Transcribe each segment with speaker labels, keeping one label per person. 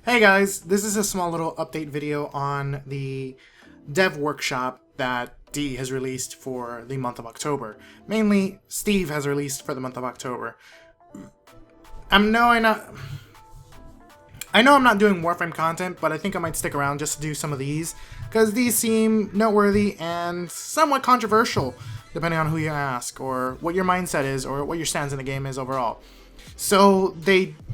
Speaker 1: Hey guys, this is a small little update video on the dev workshop that D has released for the month of October. Mainly, Steve has released for the month of October. I know I'm not doing Warframe content, but I think I might stick around just to do some of these, because these seem noteworthy and somewhat controversial, depending on who you ask, or what your mindset is, or what your stance in the game is overall. So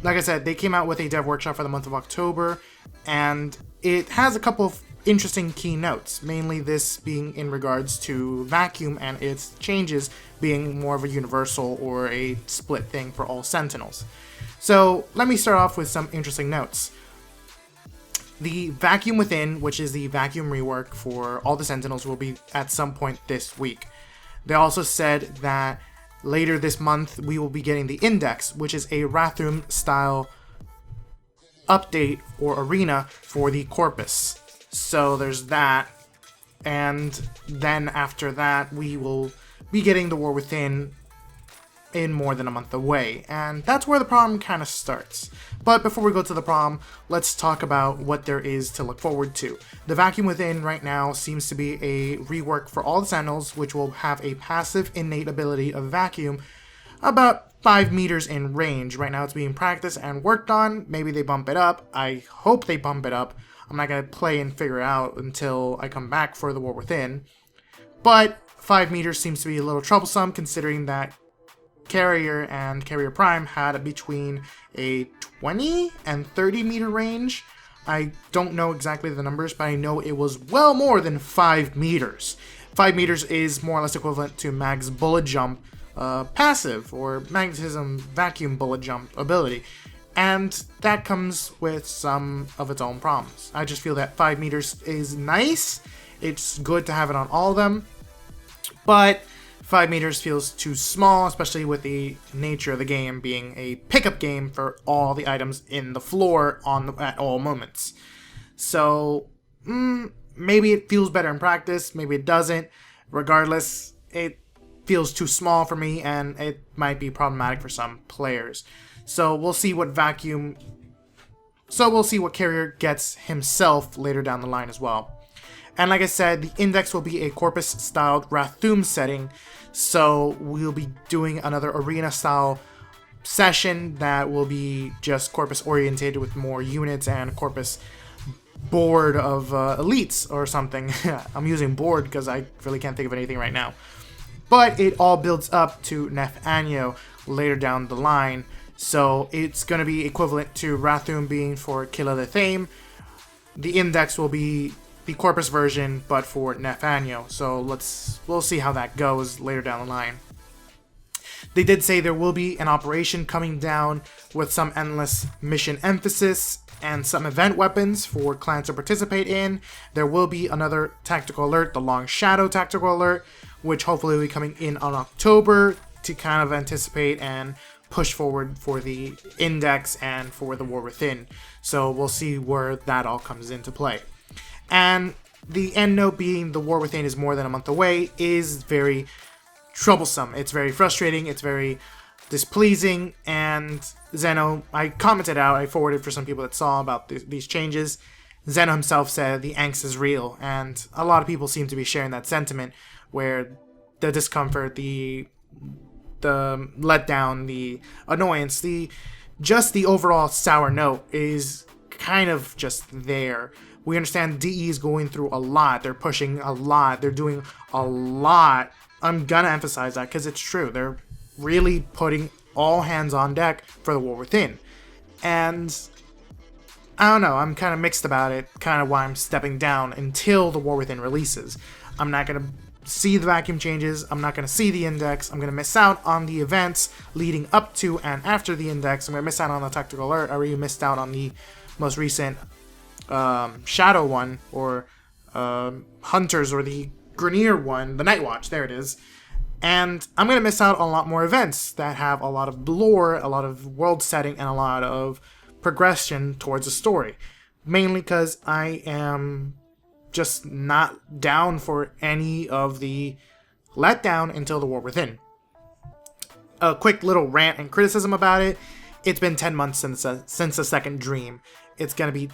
Speaker 1: like I said, they came out with a dev workshop for the month of October, and it has a couple of interesting key notes, mainly this being in regards to Vacuum and its changes being more of a universal or a split thing for all Sentinels. So let me start off with some interesting notes. The Vacuum Within, which is the Vacuum rework for all the Sentinels, will be at some point this week. They also said that later this month, we will be getting the Index, which is a Rathum-style update or arena for the Corpus. So there's that. And then after that, we will be getting the War Within in more than a month away. And that's where the problem kind of starts. But before we go to the problem, let's talk about what there is to look forward to. The Vacuum Within right now seems to be a rework for all the Sentinels, which will have a passive innate ability of Vacuum about 5 meters in range. Right now it's being practiced and worked on. Maybe they bump it up. I hope they bump it up. I'm not going to play and figure it out until I come back for the War Within. But 5 meters seems to be a little troublesome, considering that Carrier and Carrier Prime had between a 20 and 30 meter range. I don't know exactly the numbers, but I know it was well more than 5 meters. 5 meters is more or less equivalent to Mag's bullet jump passive, or magnetism vacuum bullet jump ability. And that comes with some of its own problems. I just feel that 5 meters is nice. It's good to have it on all of them. But 5 meters feels too small, especially with the nature of the game being a pickup game for all the items in the floor at all moments. So, maybe it feels better in practice, maybe it doesn't. Regardless, it feels too small for me, and it might be problematic for some players. So we'll see what Carrier gets himself later down the line as well. And like I said, the Index will be a Corpus-styled Rathum setting, so we'll be doing another arena-style session that will be just Corpus-orientated with more units and Corpus board of elites or something. I'm using board because I really can't think of anything right now. But it all builds up to Nef Anyo later down the line, so it's going to be equivalent to Rathum being for Killa the Thame. The Index will be the Corpus version, but for Nef Anyo. So we'll see how that goes later down the line. They did say there will be an operation coming down with some endless mission emphasis and some event weapons for clans to participate in. There will be another tactical alert, the Long Shadow tactical alert, which hopefully will be coming in on October to kind of anticipate and push forward for the Index and for the War Within. So we'll see where that all comes into play. And the end note being the War Within is more than a month away is very troublesome. It's very frustrating. It's very displeasing. And Zeno, I commented out, I forwarded for some people that saw about these changes. Zeno himself said the angst is real. And a lot of people seem to be sharing that sentiment where the discomfort, the letdown, the annoyance, just the overall sour note is kind of just there. We understand DE is going through a lot. They're pushing a lot. They're doing a lot. I'm gonna emphasize that because it's true. They're really putting all hands on deck for the War Within. And I don't know. I'm kind of mixed about it. Kind of why I'm stepping down until the War Within releases. I'm not gonna see the Vacuum changes. I'm not gonna see the Index. I'm gonna miss out on the events leading up to and after the Index. I'm gonna miss out on the tactical alert. I already missed out on the most recent Shadow one, or Hunters, or the Grenier one, the Night Watch, there it is. And I'm going to miss out on a lot more events that have a lot of lore, a lot of world setting, and a lot of progression towards a story. Mainly because I am just not down for any of the letdown until the War Within. A quick little rant and criticism about it. It's been 10 months since the second Dream, it's going to be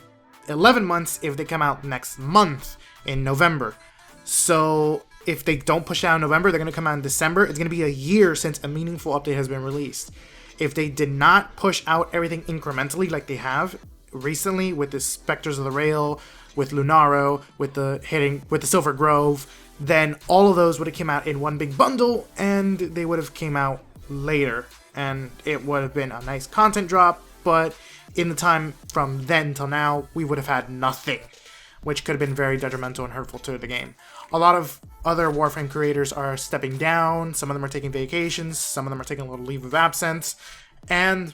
Speaker 1: 11 months if they come out next month in November. So if they don't push out in November, they're going to come out in December. It's going to be a year since a meaningful update has been released. If they did not push out everything incrementally like they have recently with the Spectres of the Rail, with Lunaro, with the Silver Grove, then all of those would have came out in one big bundle, and they would have came out later, and it would have been a nice content drop, but in the time from then till now, we would have had nothing, which could have been very detrimental and hurtful to the game. A lot of other Warframe creators are stepping down, some of them are taking vacations, some of them are taking a little leave of absence, and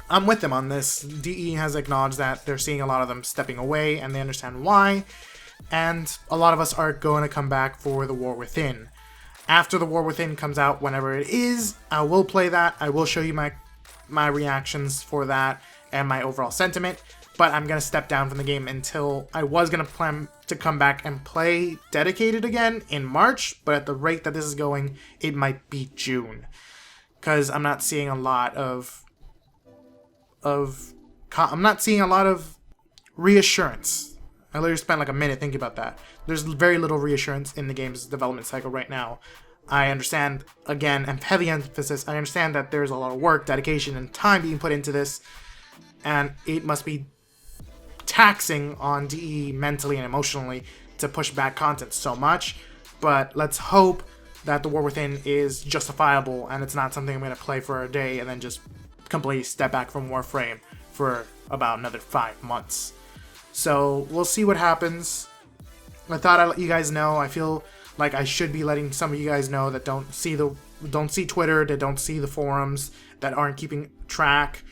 Speaker 1: I'm with them on this. DE has acknowledged that they're seeing a lot of them stepping away, and they understand why, and a lot of us are going to come back for the War Within. After the War Within comes out, whenever it is, I will play that. I will show you my reactions for that and my overall sentiment, but I'm going to step down from the game until I was going to plan to come back and play Dedicated again in March, but at the rate that this is going, it might be June, because I'm not seeing a lot of reassurance. I literally spent like a minute thinking about that. There's very little reassurance in the game's development cycle right now. I understand, again, and heavy emphasis, I understand that there's a lot of work, dedication, and time being put into this, and it must be taxing on DE mentally and emotionally to push back content so much, but let's hope that the War Within is justifiable and it's not something I'm going to play for a day and then just completely step back from Warframe for about another 5 months. So we'll see what happens. I thought I'd let you guys know. I feel like I should be letting some of you guys know that don't see Twitter, that don't see the forums, that aren't keeping track,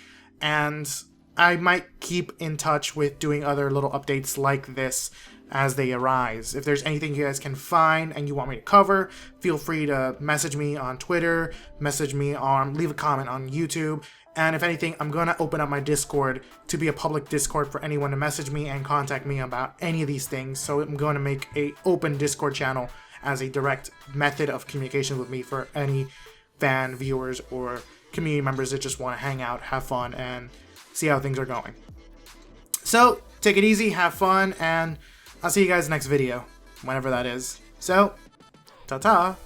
Speaker 1: and I might keep in touch with doing other little updates like this as they arise. If there's anything you guys can find and you want me to cover, feel free to message me on Twitter, leave a comment on YouTube, and if anything, I'm going to open up my Discord to be a public Discord for anyone to message me and contact me about any of these things. So I'm going to make an open Discord channel as a direct method of communication with me for any fan, viewers, or community members that just want to hang out, have fun, and see how things are going. So, take it easy, have fun, and I'll see you guys next video, whenever that is. So, ta-ta!